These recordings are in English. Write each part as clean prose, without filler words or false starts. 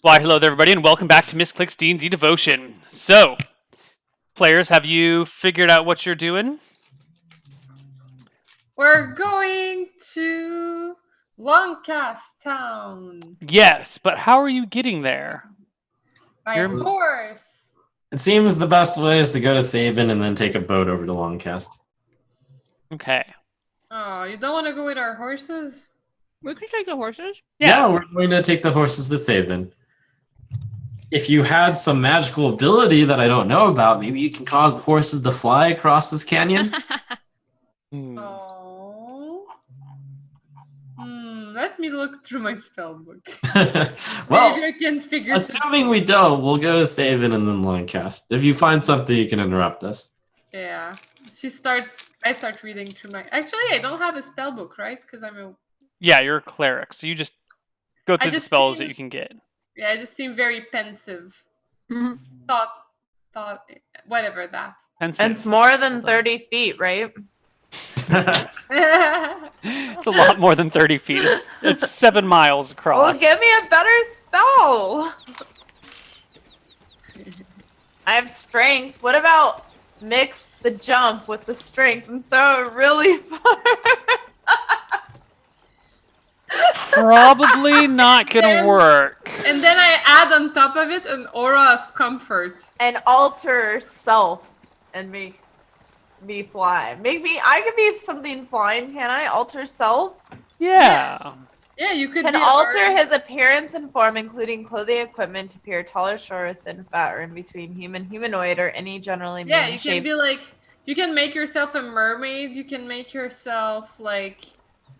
Why, hello there, everybody, and welcome back to Misscliks D&D Devotion. So, players, have you figured out what you're doing? We're going to Longcast Town Yes, but how are you getting there? by a horse. It seems the best way is to go to Thaben and then take a boat over to Longcast. Okay. Oh, you don't want to go with our horses? We could take the horses. Yeah, we're going to take the horses to Thaben. If you had some magical ability that I don't know about, maybe you can cause the horses to fly across this canyon. Oh. Let me look through my spellbook. Well, maybe I can figure assuming we don't, we'll go to Thaben and then Longcast. If you find something, you can interrupt us. Yeah. I start reading through my... Actually, I don't have a spellbook, right? Because I'm a... Yeah, you're a cleric, so you just go through the spells that you can get. Yeah, I just seem very pensive. Mm-hmm. Thought, whatever that. Pensive. It's more than 30 feet, right? It's a lot more than 30 feet. It's 7 miles across. Well, give me a better spell. I have strength. What about mix the jump with the strength and throw it really far? Probably not gonna work. And then I add on top of it an aura of comfort. And alter self and make me fly. I could be something flying, can I? Alter self? Yeah. Yeah, you could Can be alter his appearance and form, including clothing, equipment, to appear taller, shorter, thin, fat, or in between human, humanoid, or any generally Yeah, known you shape. can be like, you can make yourself a mermaid, you can make yourself like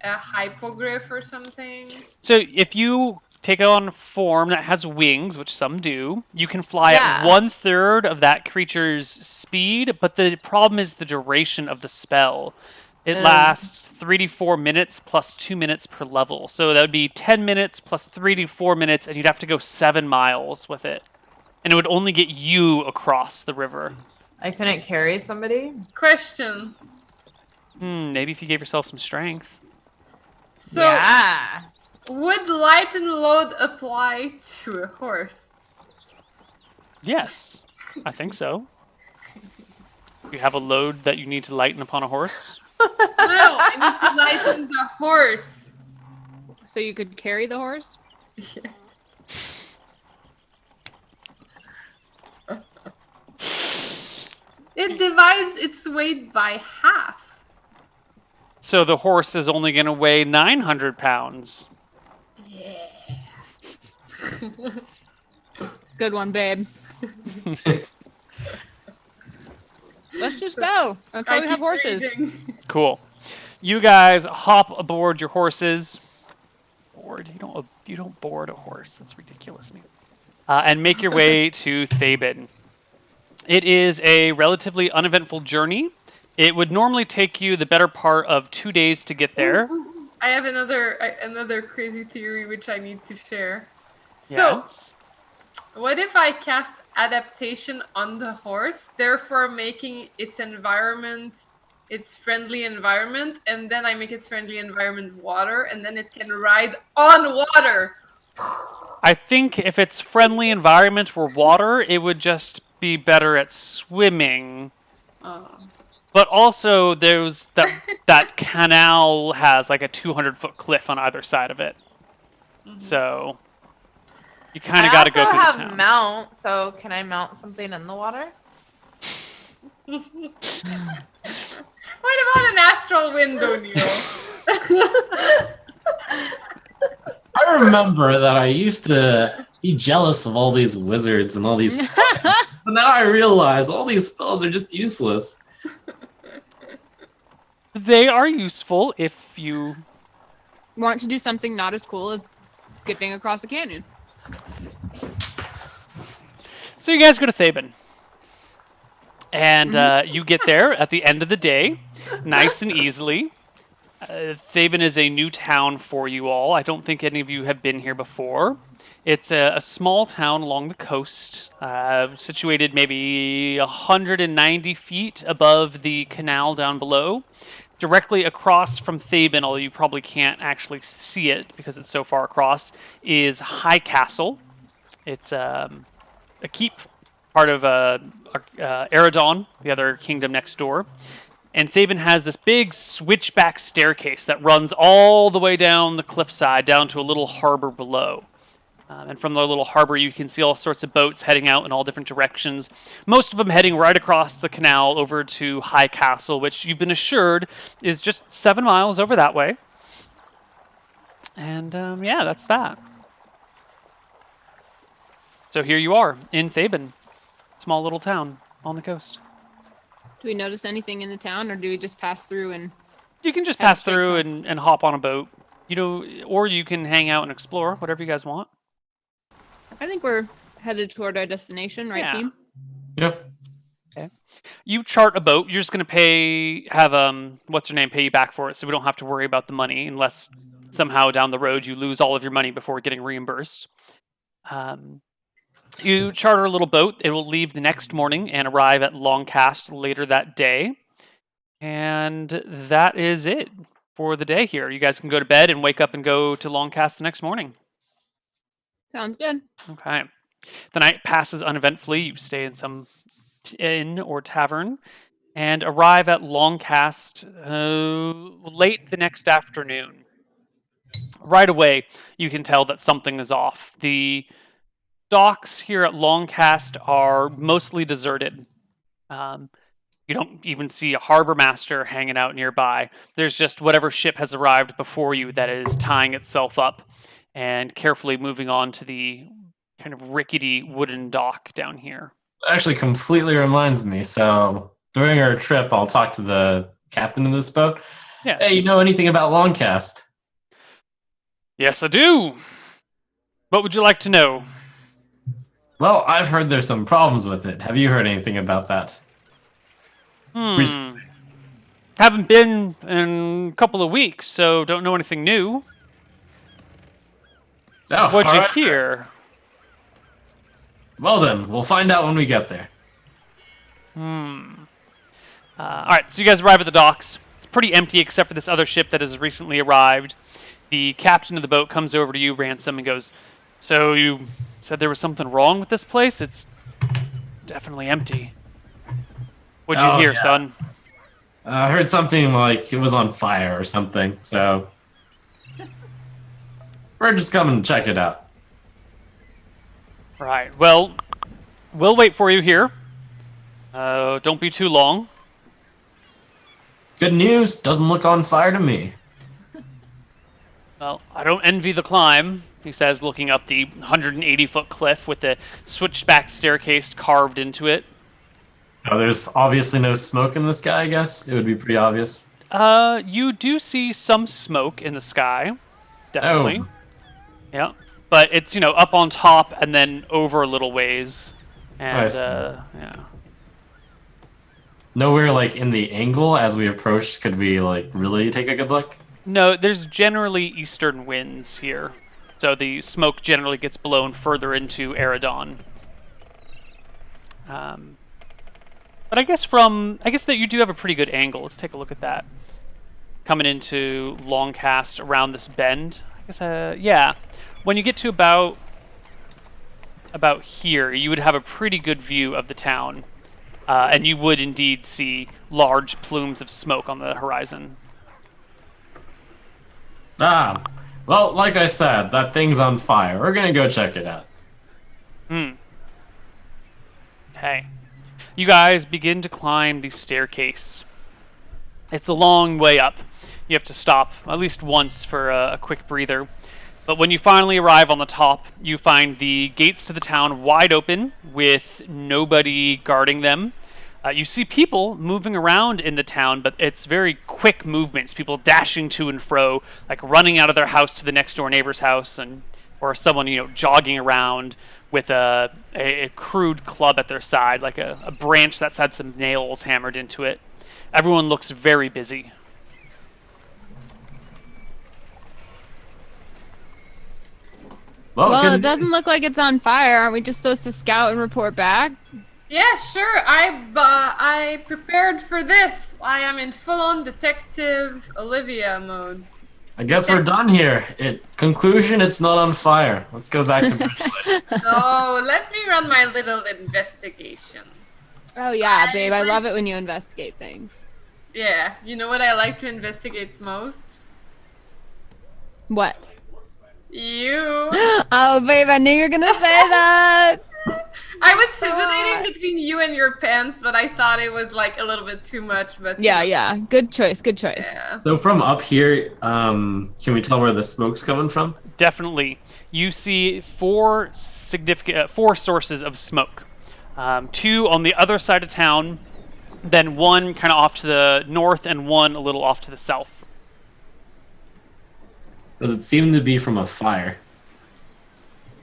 a hypogryph or something. So if you take on a form that has wings, which some do, you can fly at 1/3 of that creature's speed, but the problem is the duration of the spell. It lasts 3 to 4 minutes plus 2 minutes per level. So that would be 10 minutes plus 3 to 4 minutes, and you'd have to go 7 miles with it. And it would only get you across the river. I couldn't carry somebody? Question. Maybe if you gave yourself some strength. So, yeah. Would light and load apply to a horse? Yes, I think so. You have a load that you need to lighten upon a horse? No, I need to lighten the horse. So you could carry the horse? It divides its weight by half. So the horse is only going to weigh 900 pounds. Yeah. Good one, babe. Let's just go. Okay, we have horses. Cool. You guys hop aboard your horses. You don't board a horse. That's ridiculous. And make your way to Thaben. It is a relatively uneventful journey. It would normally take you the better part of 2 days to get there. I have another crazy theory which I need to share. Yes. So, what if I cast adaptation on the horse, therefore making its environment its friendly environment, and then I make its friendly environment water, and then it can ride on water? I think if its friendly environment were water, it would just be better at swimming. But also, there's that canal has like a 200-foot cliff on either side of it. Mm-hmm. So you kind of got to go through the town. I have mount, so can I mount something in the water? What about an astral window, Neil? I remember that I used to be jealous of all these wizards and all these spells. But now I realize all these spells are just useless. They are useful if you want to do something not as cool as skipping across the canyon. So you guys go to Thaben. And you get there at the end of the day, nice and easily. Thaben is a new town for you all. I don't think any of you have been here before. It's a small town along the coast, situated maybe 190 feet above the canal down below. Directly across from Thaben, although you probably can't actually see it because it's so far across, is High Castle. It's a keep, part of Eridon, the other kingdom next door. And Thaben has this big switchback staircase that runs all the way down the cliffside, down to a little harbor below. And from the little harbor, you can see all sorts of boats heading out in all different directions. Most of them heading right across the canal over to High Castle, which you've been assured is just 7 miles over that way. And yeah, that's that. So here you are in Thaben, small little town on the coast. Do we notice anything in the town, or do we just pass through and... You can just Head pass straight through to and hop on a boat, or you can hang out and explore, whatever you guys want. I think we're headed toward our destination, right, Yeah. team? Yep. You chart a boat. You're just going to have what's her name pay you back for it, so we don't have to worry about the money unless somehow down the road you lose all of your money before getting reimbursed. You charter a little boat. It will leave the next morning and arrive at Longcast later that day. And that is it for the day here. You guys can go to bed and wake up and go to Longcast the next morning. Sounds good. Okay. The night passes uneventfully. You stay in some inn or tavern and arrive at Longcast late the next afternoon. Right away, you can tell that something is off. The docks here at Longcast are mostly deserted. You don't even see a harbor master hanging out nearby. There's just whatever ship has arrived before you that is tying itself up and carefully moving on to the kind of rickety wooden dock down here. Actually completely reminds me. So during our trip, I'll talk to the captain of this boat. Yes. Hey, you know anything about Longcast? Yes, I do. What would you like to know? Well, I've heard there's some problems with it. Have you heard anything about that? Recently. Haven't been in a couple of weeks, so don't know anything new. Oh, What'd you alright. hear? Well then, we'll find out when we get there. All right, so you guys arrive at the docks. It's pretty empty except for this other ship that has recently arrived. The captain of the boat comes over to you, Ransom, and goes, "So you said there was something wrong with this place? It's definitely empty. What'd you Oh, hear, yeah. son?" I heard something like it was on fire or something, so we're just coming to check it out. Right, well, we'll wait for you here. Don't be too long. Good news, doesn't look on fire to me. Well, I don't envy the climb, he says, looking up the 180-foot cliff with the switchback staircase carved into it. Oh, there's obviously no smoke in the sky, I guess. It would be pretty obvious. You do see some smoke in the sky, definitely. Oh. Yeah, but it's, up on top and then over a little ways. And, I see. yeah. Nowhere like in the angle as we approached could we like really take a good look? No, there's generally eastern winds here. So the smoke generally gets blown further into Eridon. But I guess that you do have a pretty good angle. Let's take a look at that. Coming into Longcast around this bend. I guess, yeah. When you get to about here, you would have a pretty good view of the town. And you would indeed see large plumes of smoke on the horizon. Ah, well, like I said, that thing's on fire. We're gonna go check it out. Okay. You guys begin to climb the staircase. It's a long way up. You have to stop at least once for a quick breather. But when you finally arrive on the top, you find the gates to the town wide open with nobody guarding them. You see people moving around in the town, but it's very quick movements. People dashing to and fro, like running out of their house to the next door neighbor's house, or someone jogging around with a crude club at their side, like a branch that's had some nails hammered into it. Everyone looks very busy. Well, good- it doesn't look like it's on fire. Aren't we just supposed to scout and report back? Yeah, sure. I prepared for this. I am in full-on detective Olivia mode. I guess we're done here. Conclusion, it's not on fire. Let's go back to Bridgewood. So let me run my little investigation. Oh yeah, babe. I love it when you investigate things. Yeah, you know what I like to investigate most? What? You. Oh, babe, I knew you were gonna say that. I was hesitating between you and your pants, but I thought it was like a little bit too much. But Yeah. Good choice. Good choice. Yeah. So from up here, can we tell where the smoke's coming from? Definitely. You see four sources of smoke. 2 on the other side of town, then 1 kind of off to the north and 1 a little off to the south. Does it seem to be from a fire?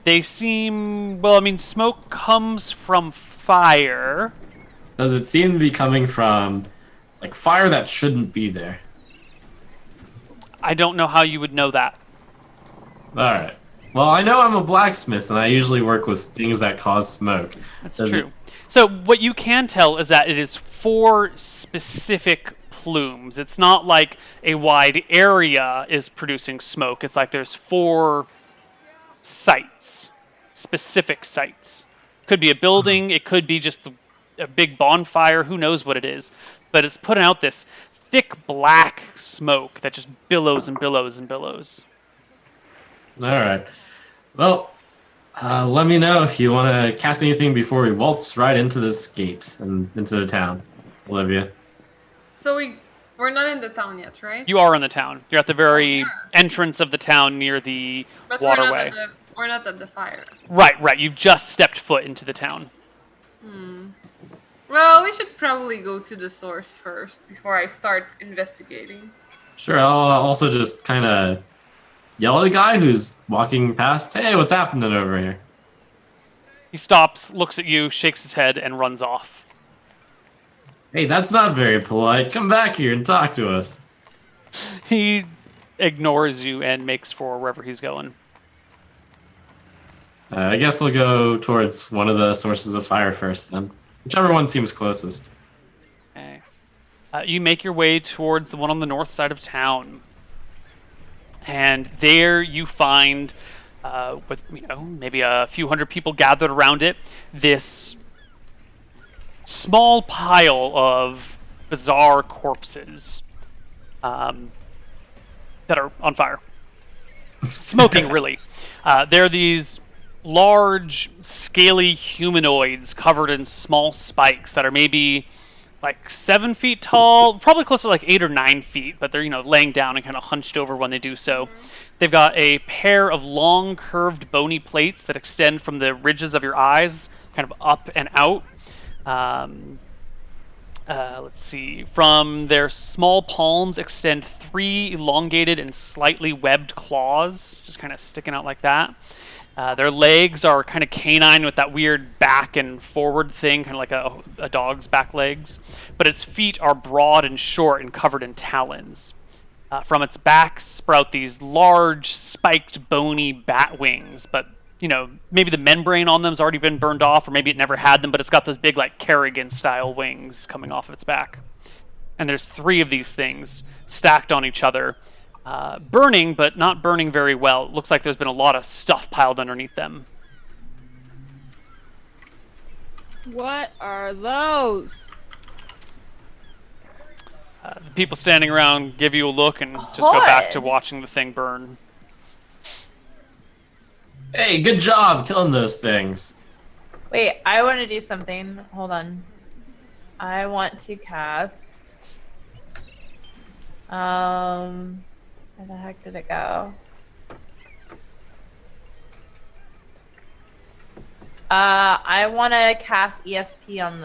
They seem... Well, I mean, smoke comes from fire. Does it seem to be coming from, like, fire that shouldn't be there? I don't know how you would know that. Alright. Well, I know I'm a blacksmith, and I usually work with things that cause smoke. That's true. So what you can tell is that it is 4 specific plumes. It's not like a wide area is producing smoke. It's like there's 4 sites, specific sites. Could be a building. It could be just a big bonfire. Who knows what it is? But it's putting out this thick black smoke that just billows and billows and billows. Alright. Well, let me know if you want to cast anything before we waltz right into this gate and into the town, Olivia. So we're not in the town yet, right? You are in the town. You're at the very entrance of the town near the But waterway. we're not at the fire. Right. You've just stepped foot into the town. Well, we should probably go to the source first before I start investigating. Sure, I'll also just kind of yell at a guy who's walking past. Hey, what's happening over here? He stops, looks at you, shakes his head, and runs off. Hey, that's not very polite. Come back here and talk to us. He ignores you and makes for wherever he's going. I guess we'll go towards one of the sources of fire first, then. Whichever one seems closest. Okay. You make your way towards the one on the north side of town. And there you find, with maybe a few hundred people gathered around it, this small pile of bizarre corpses that are on fire. Smoking, really. They're these large, scaly humanoids covered in small spikes that are maybe like 7 feet tall, probably closer to like 8 or 9 feet, but they're, laying down and kind of hunched over when they do so. They've got a pair of long, curved, bony plates that extend from the ridges of your eyes, kind of up and out. Let's see. From their small palms extend 3 elongated and slightly webbed claws, just kind of sticking out like that. Their legs are kind of canine with that weird back and forward thing, kind of like a dog's back legs. But its feet are broad and short and covered in talons. From its back sprout these large, spiked, bony bat wings. But, maybe the membrane on them has already been burned off, or maybe it never had them, but it's got those big, like, Kerrigan-style wings coming off of its back. And there's 3 of these things stacked on each other. Burning, but not burning very well. It looks like there's been a lot of stuff piled underneath them. What are those? The people standing around give you a look and just go back to watching the thing burn. Hey, good job killing those things. Wait, I want to do something. Hold on. I want to cast. Where the heck did it go? I want to cast ESP on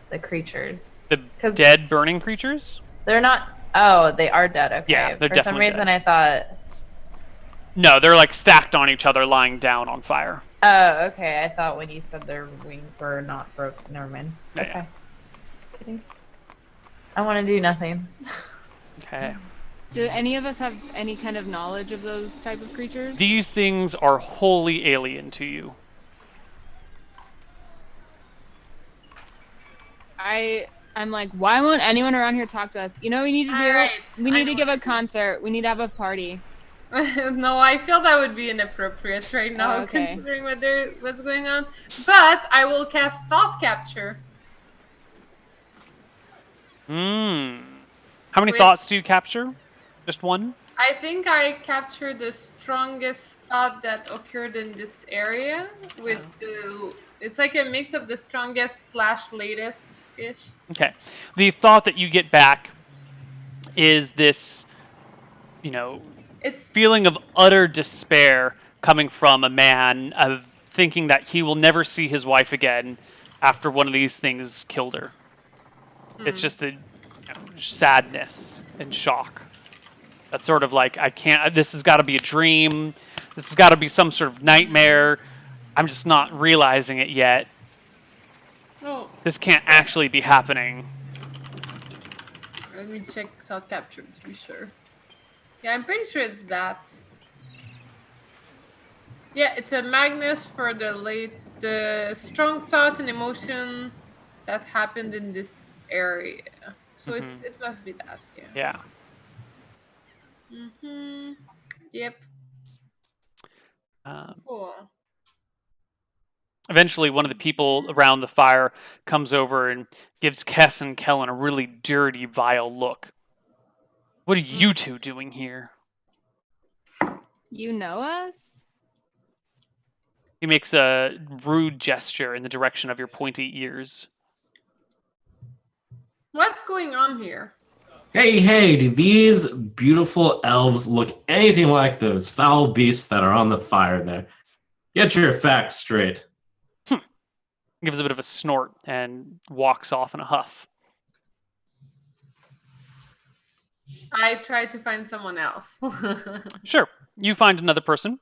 the creatures. The dead burning creatures? They're not. Oh, they are dead. Okay. Yeah, they're For some definitely reason, dead. I thought. No, they're like stacked on each other, lying down on fire. Oh, okay. I thought when you said their wings were not broken. Never mind. Yeah, Okay. yeah. Just kidding. I want to do nothing. Okay. Do any of us have any kind of knowledge of those type of creatures? These things are wholly alien to you. I I'm like, why won't anyone around here talk to us? You know what we need to do? Alright, We I need to know give what a concert. We need to have a party. No, I feel that would be inappropriate right now, okay. considering what's going on. But I will cast Thought Capture. How many Which- thoughts do you capture? Just one? I think I captured the strongest thought that occurred in this area. It's like a mix of the strongest / latest ish. Okay. The thought that you get back is this, you know, It's feeling of utter despair coming from a man of thinking that he will never see his wife again after one of these things killed her. It's just the sadness and shock. That's sort of like, I can't, this has got to be a dream. This has got to be some sort of nightmare. I'm just not realizing it yet. oh, This can't actually be happening. let me check Thought Capture to be sure. Yeah, I'm pretty sure it's that. Yeah, it's a magnet for the strong thoughts and emotion that happened in this area. So it must be that, yeah. Yeah. Yep. Um, Cool. Eventually, one of the people around the fire comes over and gives Kess and Kellen a really dirty, vile look. What are you two doing here? You know us? He makes a rude gesture in the direction of your pointy ears. What's going on here? Hey, do these beautiful elves look anything like those foul beasts that are on the fire there? Get your facts straight. Gives a bit of a snort and walks off in a huff. I tried to find someone else. Sure, you find another person,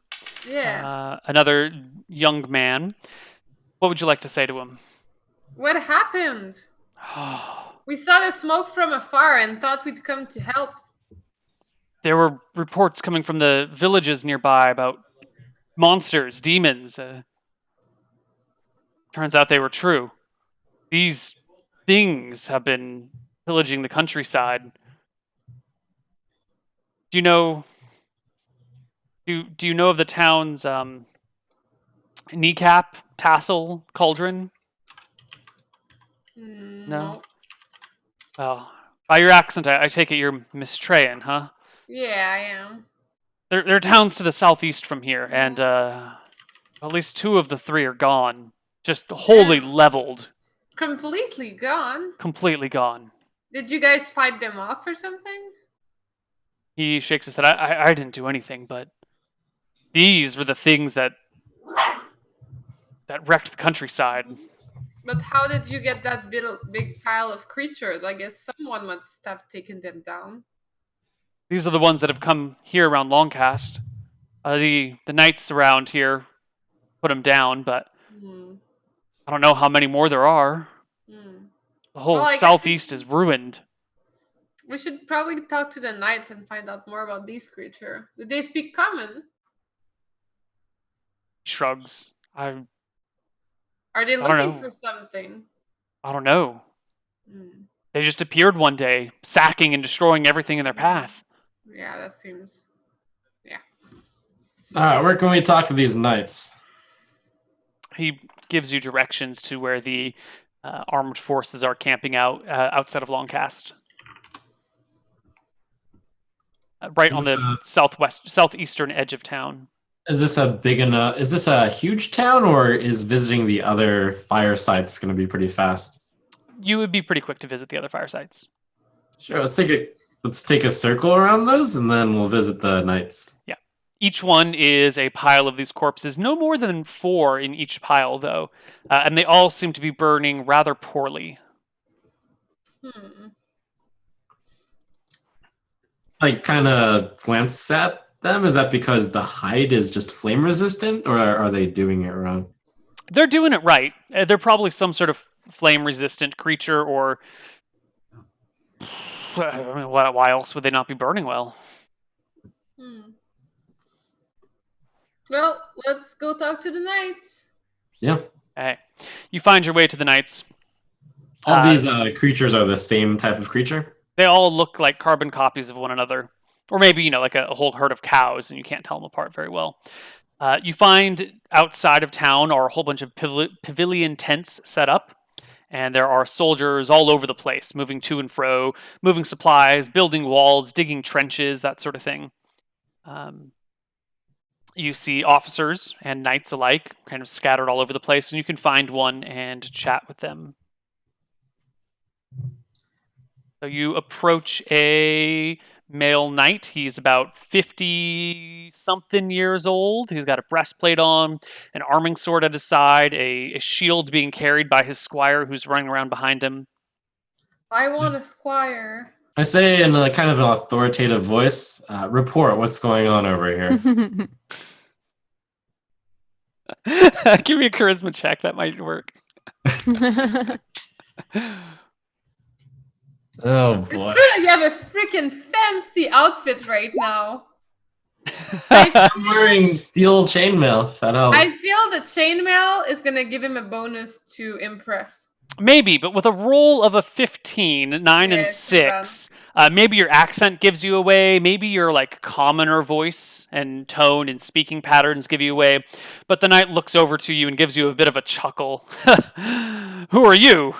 Yeah. another young man. What would you like to say to him? What happened? We saw the smoke from afar and thought we'd come to help. There were reports coming from the villages nearby about monsters, demons. Turns out they were true. These things have been pillaging the countryside. Do you know? Do you know of the town's kneecap, tassel, cauldron? No. Well, by your accent, I take it you're Mistrayan, huh? Yeah, I am. There are towns to the southeast from here, and at least 2 of the 3 are gone. Just wholly leveled. Completely gone. Completely gone. Did you guys fight them off or something? He shakes his head. I didn't do anything, but these were the things that wrecked the countryside. But how did you get that big pile of creatures? I guess someone must have taken them down. These are the ones that have come here around Longcast. The knights around here put them down, but I don't know how many more there are. The whole Well, I guess southeast is ruined. We should probably talk to the knights and find out more about these creatures. Do they speak common? Shrugs. Are they I don't looking know. for something? I don't know. They just appeared one day, sacking and destroying everything in their path. Yeah, that seems... Yeah. Alright, where can we talk to these knights? He gives you directions to where the armed forces are camping out outside of Longcast. Right on the southeastern edge of town. Is this a big enough? Is this a huge town, or is visiting the other fire sites going to be pretty fast? You would be pretty quick to visit the other fire sites. Sure, let's take a circle around those, and then we'll visit the knights. Yeah. Each one is a pile of these corpses, no more than 4 in each pile, though. And they all seem to be burning rather poorly. I kind of glance at them. Is that because the hide is just flame resistant, or are they doing it wrong? They're doing it right. They're probably some sort of flame-resistant creature, or... I mean, why else would they not be burning well? Well, let's go talk to the knights. Yeah. Okay. You find your way to the knights. All these creatures are the same type of creature? They all look like carbon copies of one another. Or maybe, like a whole herd of cows, and you can't tell them apart very well. You find outside of town are a whole bunch of pavilion tents set up. And there are soldiers all over the place, moving to and fro, moving supplies, building walls, digging trenches, that sort of thing. You see officers and knights alike kind of scattered all over the place, and you can find one and chat with them. So you approach a male knight. He's about 50-something years old. He's got a breastplate on, an arming sword at his side, a shield being carried by his squire who's running around behind him. I want a squire. I say in a kind of an authoritative voice, report what's going on over here. Give me a charisma check. That might work. Oh boy. It's true that you have a freaking fancy outfit right now. I I'm wearing steel chainmail, if that helps. feel the chainmail is gonna give him a bonus to impress. Maybe, but with a roll of a 15, 9 and Yeah, 6, maybe your accent gives you away. Maybe your commoner voice and tone and speaking patterns give you away. But the knight looks over to you and gives you a bit of a chuckle. Who are you?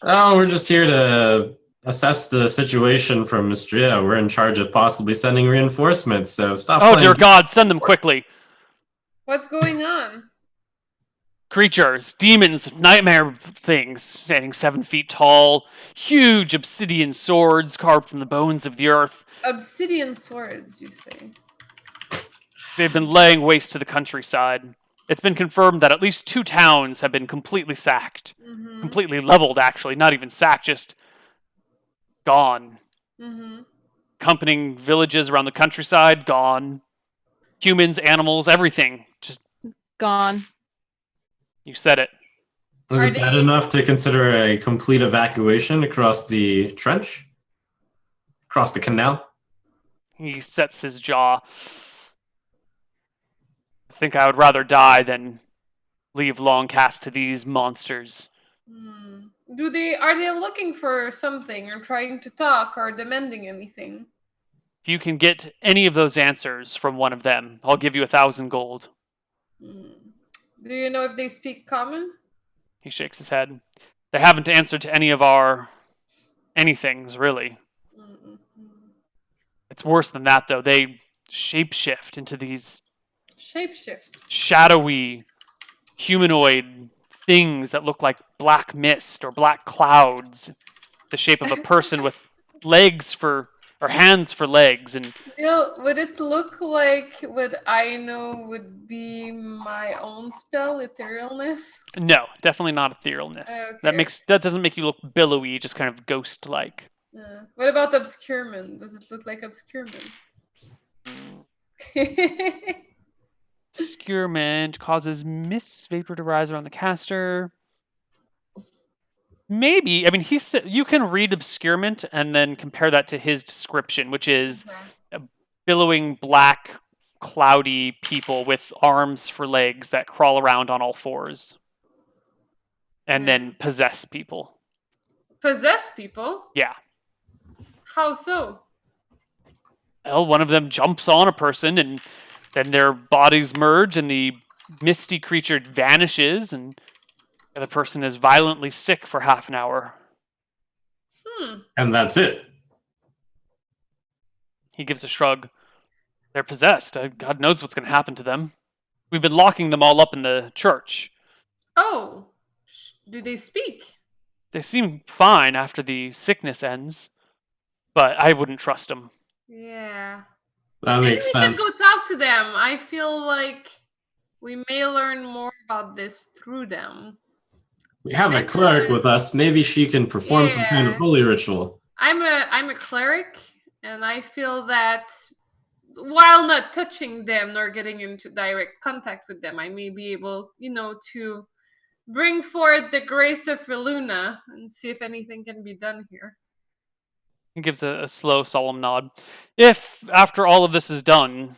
Oh, we're just here to assess the situation from Mistria. We're in charge of possibly sending reinforcements, so stop Oh, playing. dear God, send them quickly. What's going on? Creatures, demons, nightmare things, standing 7 feet tall, huge obsidian swords carved from the bones of the earth. Obsidian swords, you say? They've been laying waste to the countryside. It's been confirmed that at least 2 towns have been completely sacked. Mm-hmm. Completely leveled, actually. Not even sacked, just gone. Mm-hmm. Accompanying villages around the countryside, gone. Humans, animals, everything. Just Gone. You said it. Is Are it bad they- enough to consider a complete evacuation across the trench? Across the canal? He sets his jaw. I think I would rather die than leave Longcast to these monsters. Hmm. Are they looking for something or trying to talk or demanding anything? If you can get any of those answers from one of them, I'll give you 1,000 gold. Hmm. Do you know if they speak common? He shakes his head. They haven't answered to any of our anythings, really. Mm-mm. It's worse than that, though. They shapeshift into these Shapeshift. shadowy, humanoid things that look like black mist or black clouds, the shape of a person with hands for legs, and Would it look like what I know would be my own spell, etherealness? no, definitely not etherealness. Okay. That doesn't make you look billowy, just kind of ghost-like. What about obscurement? Does it look like obscurement? Obscurement causes mist vapor to rise around the caster. Maybe. I mean, you can read obscurement and then compare that to his description, which is billowing black, cloudy people with arms for legs that crawl around on all fours and then possess people. Possess people? Yeah. How so? Well, one of them jumps on a person and then their bodies merge and the misty creature vanishes and the other person is violently sick for half an hour. And that's it. He gives a shrug. They're possessed. God knows what's going to happen to them. We've been locking them all up in the church. Oh, do they speak? They seem fine after the sickness ends, but I wouldn't trust them. Yeah. That Maybe makes we sense. should go talk to them. I feel like we may learn more about this through them. We have a cleric with us. Maybe she can perform some kind of Yeah. holy ritual. I'm a cleric, and I feel that while not touching them nor getting into direct contact with them, I may be able, to bring forth the grace of Reluna and see if anything can be done here. He gives a slow, solemn nod. If, after all of this is done,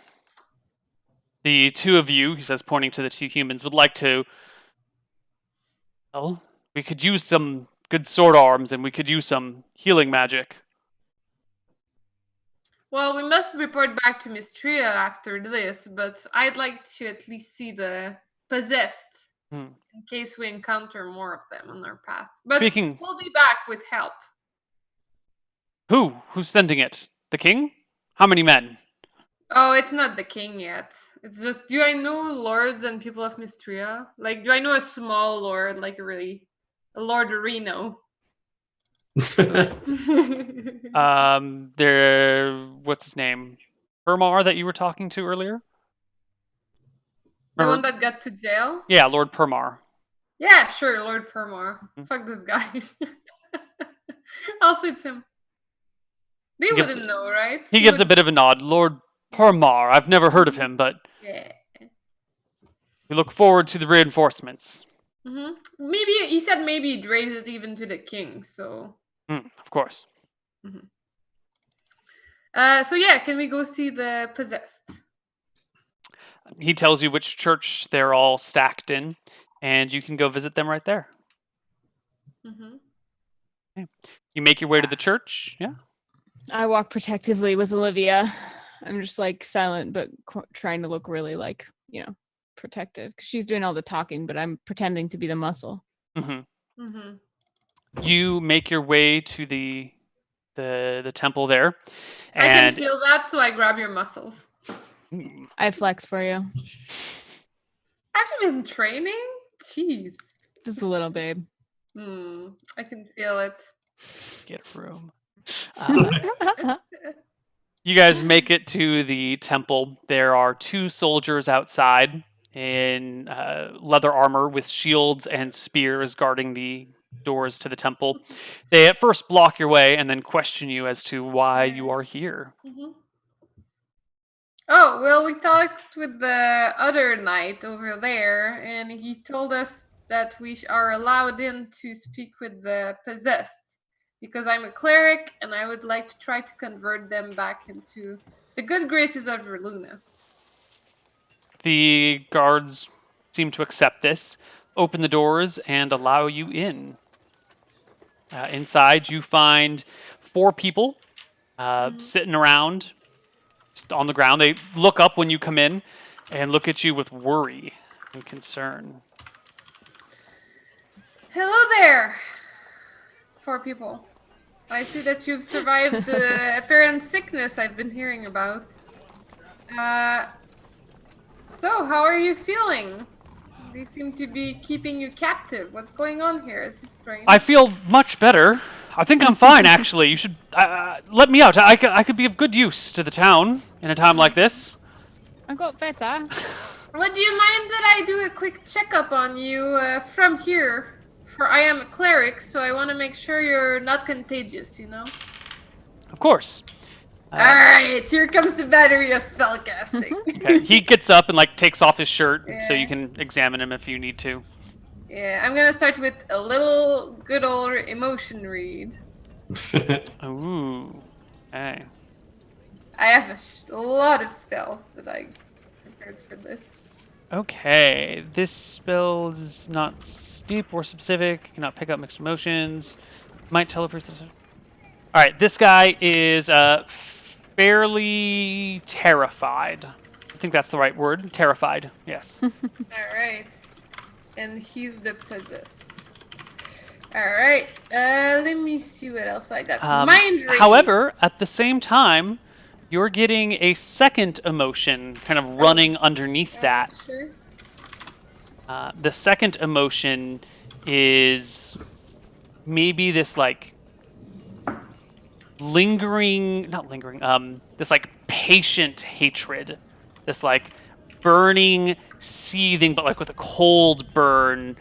the two of you, he says, pointing to the 2 humans, would like to... Well, we could use some good sword arms, and we could use some healing magic. Well, we must report back to Mistria after this, but I'd like to at least see the possessed in case we encounter more of them on our path. But we'll be back with help. Who's sending it? The king? How many men? Oh, it's not the king yet. It's just, do I know lords and people of Mistria? Like, do I know a small lord, like a Lord Reno? What's his name? Permar that you were talking to earlier? The one that got to jail? Yeah, Lord Permar. Yeah, sure, Lord Permar. Fuck this guy. Also, it's him. They wouldn't know, right? He gives a bit of a nod. Lord Permar. I've never heard of him, but yeah. We look forward to the reinforcements. Maybe he said maybe he'd raise it even to the king. So. Of course. So yeah, can we go see the possessed? He tells you which church they're all stacked in, and you can go visit them right there. Okay. You make your way to the church. Yeah. I walk protectively with Olivia. I'm just like silent, but trying to look really like, protective. She's doing all the talking, but I'm pretending to be the muscle. You make your way to the temple there. And I can feel that, so I grab your muscles. I flex for you. Have you been training? Jeez. Just a little, babe. I can feel it. Get room. You guys make it to the temple. There are 2 soldiers outside in leather armor with shields and spears guarding the doors to the temple. They at first block your way and then question you as to why you are here. Oh, well, we talked with the other knight over there, and he told us that we are allowed in to speak with the possessed, because I'm a cleric, and I would like to try to convert them back into the good graces of Verluna. The guards seem to accept this, open the doors, and allow you in. Inside, you find 4 people sitting around on the ground. They look up when you come in and look at you with worry and concern. Hello there, 4 people. I see that you've survived the apparent sickness I've been hearing about. So, how are you feeling? They seem to be keeping you captive. What's going on here? This is strange. I feel much better. I think I'm fine, actually. You should let me out. I could be of good use to the town in a time like this. I got better. Would you mind that I do a quick checkup on you from here? For I am a cleric, so I want to make sure you're not contagious, Of course. Alright, here comes the battery of spellcasting. Okay. He gets up and takes off his shirt so you can examine him if you need to. Yeah, I'm gonna start with a little good old emotion read. Ooh. Okay. I have a lot of spells that I prepared for this. Okay. This spell is not steep or specific. Cannot pick up mixed emotions. Might teleport. Alright, this guy is fairly terrified. I think that's the right word. Terrified, yes. Alright. And he's the possessed. Alright. Let me see what else I got. Mind read. However, at the same time, you're getting a second emotion kind of running underneath that. Sure. The second emotion is maybe this this patient hatred, this burning, seething, but with a cold burn,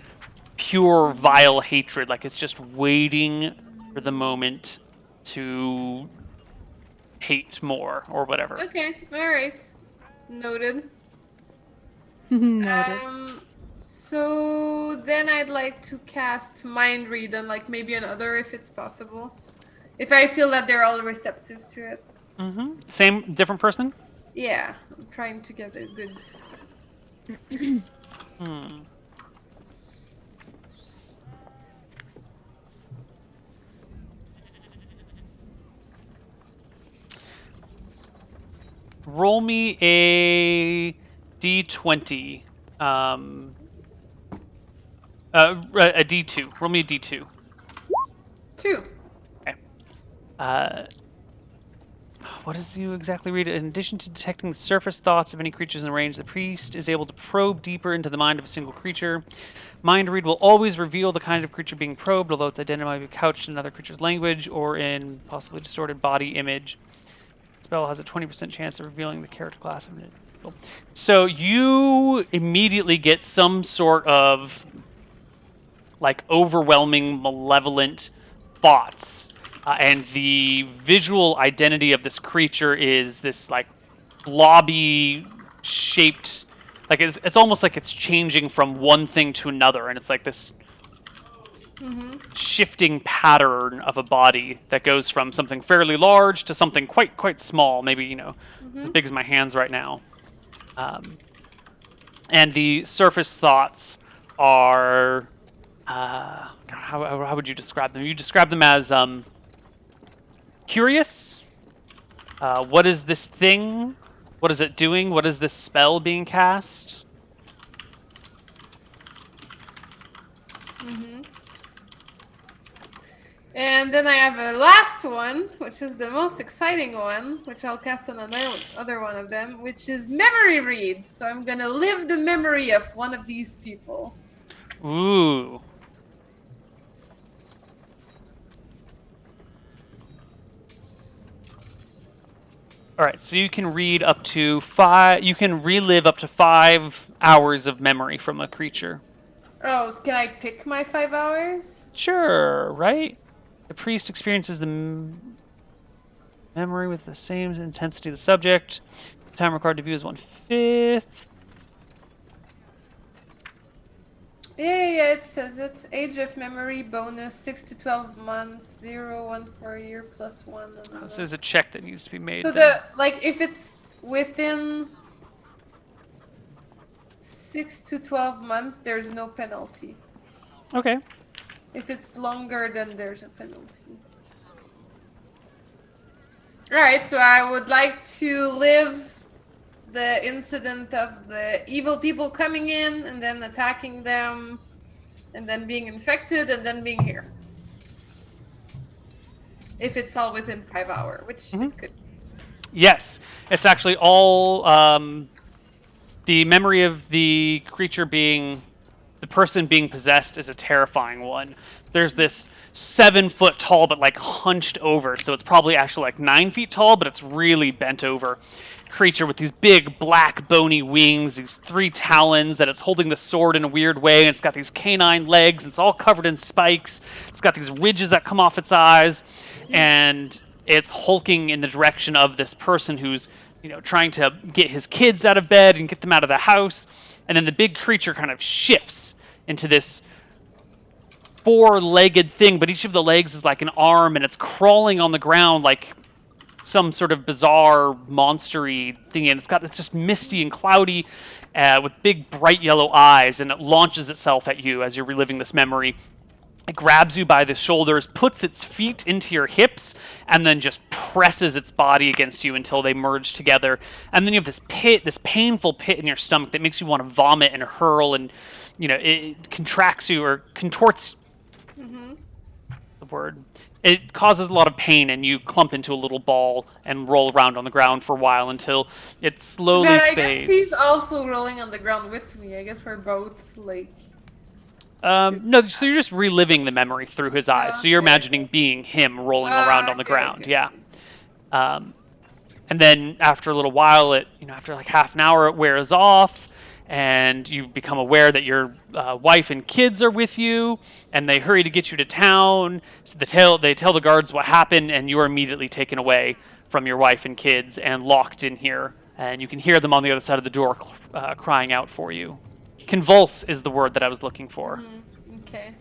pure vile hatred. It's just waiting for the moment to hate more or whatever. Okay, alright. Noted. Noted. So then I'd like to cast Mind Read on maybe another if it's possible. If I feel that they're all receptive to it. Same, different person? Yeah, I'm trying to get a good... roll me a d20. A d2. Roll me a d2. 2. Okay. What does you exactly read? In addition to detecting the surface thoughts of any creatures in range, the priest is able to probe deeper into the mind of a single creature. Mind read will always reveal the kind of creature being probed, although its identity might be couched in another creature's language or in possibly distorted body image. The spell has a 20% chance of revealing the character class of an individual. So you immediately get some sort of like overwhelming, malevolent thoughts. And the visual identity of this creature is this like blobby shaped, like it's almost like it's changing from one thing to another, and it's like this shifting pattern of a body that goes from something fairly large to something quite small, maybe as big as my hands right now. And the surface thoughts are, God, how would you describe them? You describe them as curious. What is this thing? What is it doing? What is this spell being cast? And then I have a last one, which is the most exciting one, which I'll cast on another one of them, which is memory read. So I'm gonna live the memory of one of these people. Ooh. All right, so you can read up to 5. You can relive up to 5 hours of memory from a creature. Oh, can I pick my 5 hours? Sure, right? The priest experiences the memory with the same intensity of the subject. The time required to view is 1/5. Yeah, it says it. Age of memory bonus 6 to 12 months, 0, 1 for a year, plus 1. This is a check that needs to be made. So then. if it's within 6 to 12 months, there's no penalty. Okay. If it's longer, then there's a penalty. Alright, so I would like to live the incident of the evil people coming in and then attacking them and then being infected and then being here. If it's all within 5 hours, which it could. Yes, it's actually all the memory of the creature being, the person being possessed is a terrifying one. There's this 7 foot tall but like hunched over, so it's probably actually like 9 feet tall, but it's really bent over creature with these big black bony wings, these 3 talons that it's holding the sword in a weird way, and it's got these canine legs, and it's all covered in spikes. It's got these ridges that come off its eyes, and it's hulking in the direction of this person who's trying to get his kids out of bed and get them out of the house. And then the big creature kind of shifts into this 4-legged thing, but each of the legs is like an arm, and it's crawling on the ground like some sort of bizarre monstery thing, and it's just misty and cloudy with big bright yellow eyes, and it launches itself at you as you're reliving this memory. It grabs you by the shoulders, puts its feet into your hips, and then just presses its body against you until they merge together. And then you have this pit, this painful pit in your stomach that makes you want to vomit and hurl, and it contracts you or contorts. The word. It causes a lot of pain, and you clump into a little ball and roll around on the ground for a while until it slowly But I fades. guess he's also rolling on the ground with me. I guess we're both like. No, so you're just reliving the memory through his eyes. So you're imagining being him rolling around on the ground. Okay. Yeah. And then after a little while, after like half an hour, it wears off, and you become aware that your wife and kids are with you, and they hurry to get you to town. So they tell the guards what happened, and you are immediately taken away from your wife and kids and locked in here. And you can hear them on the other side of the door crying out for you. Convulse is the word that I was looking for. Okay.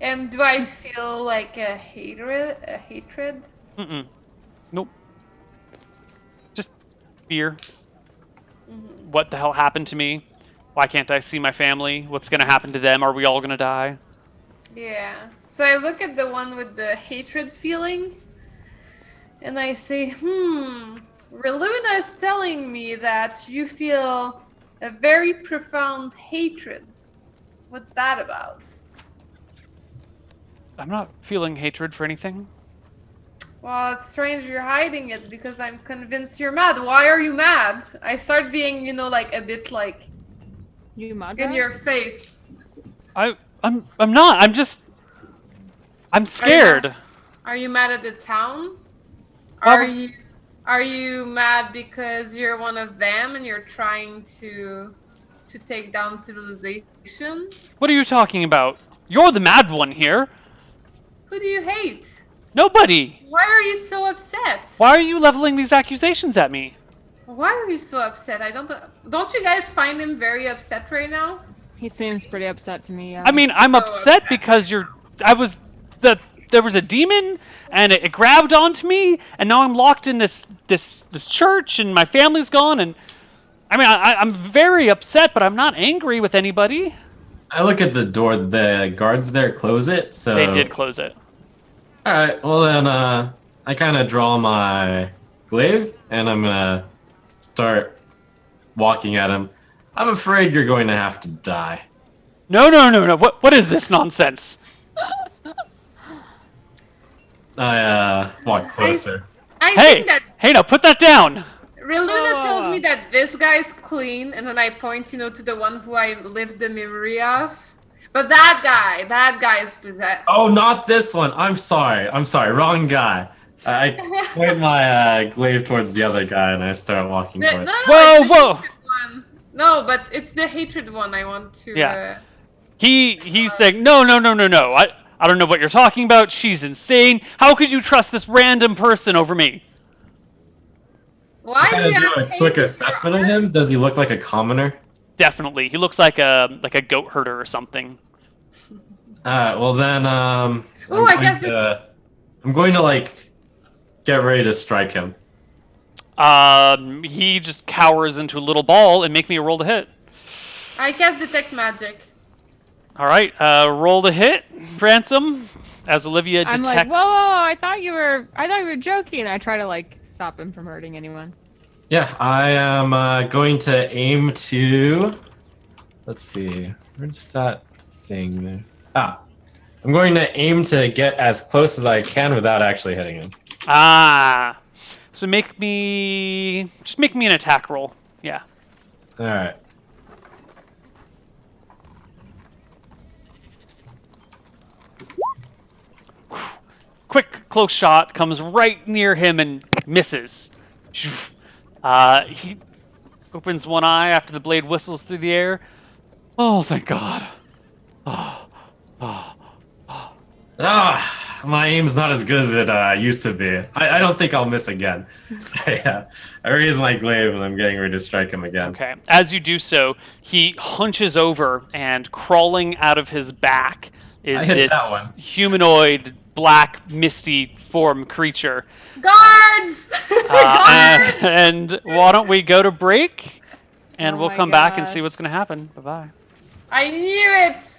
And do I feel like a hatred? Nope. Just fear. What the hell happened to me? Why can't I see my family? What's going to happen to them? Are we all going to die? Yeah. So I look at the one with the hatred feeling, and I say, Reluna is telling me that you feel a very profound hatred. What's that about? I'm not feeling hatred for anything. Well, it's strange you're hiding it because I'm convinced you're mad. Why are you mad? I start being, like a bit like You mad? in your face. I'm not. I'm scared. Are you mad at the town? Well- Are you mad because you're one of them and you're trying to take down civilization? What are you talking about? You're the mad one here. Who do you hate? Nobody. Why are you so upset? Why are you leveling these accusations at me? Why are you so upset? Don't you guys find him very upset right now? He seems pretty upset to me. Yeah. I mean, I'm So upset upset. because there was a demon and it grabbed onto me and now I'm locked in this church and my family's gone and I mean I'm very upset but I'm not angry with anybody. I look at the door. The guards there close it, so They did close it. All right. Well then, I kind of draw my glaive, and I'm gonna start walking at him. I'm afraid you're going to have to die. No. What is this nonsense? I walk closer. I Hey, think that hey, now put that down. Reluna told me that this guy's clean, and then I point, to the one who I lived the memory of. But that guy is possessed. Oh, not this one. I'm sorry. Wrong guy. I point my glaive towards the other guy, and I start walking No, towards. Whoa, it's the whoa. hatred one. No, but it's the hatred one I want to. Yeah. He's saying no. I don't know what you're talking about. She's insane. How could you trust this random person over me? Why do Kind you of do have a quick hatred for assessment of her? him. Does he look like a commoner? Definitely. He looks like a goat herder or something. Well then, Ooh, I guess I'm going to like get ready to strike him. He just cowers into a little ball and make me roll to hit. I cast detect magic. All right, roll to hit, Ransom, as Olivia I'm detects. like, whoa, I thought you were joking. I try to like stop him from hurting anyone. Yeah, I am going to aim to. Let's see, where's that thing there? I'm going to aim to get as close as I can without actually hitting him. So make me an attack roll. Yeah. All right. Quick, close shot comes right near him and misses. He opens one eye after the blade whistles through the air. Oh, thank God. My aim's not as good as it used to be. I don't think I'll miss again. I raise my glaive and I'm getting ready to strike him again. Okay. As you do so, he hunches over and crawling out of his back is I hit this that one. humanoid, black, misty form creature. Guards! Guards! And why don't we go to break? And Oh we'll my come back and see gosh. what's going to happen. Bye-bye. I knew it!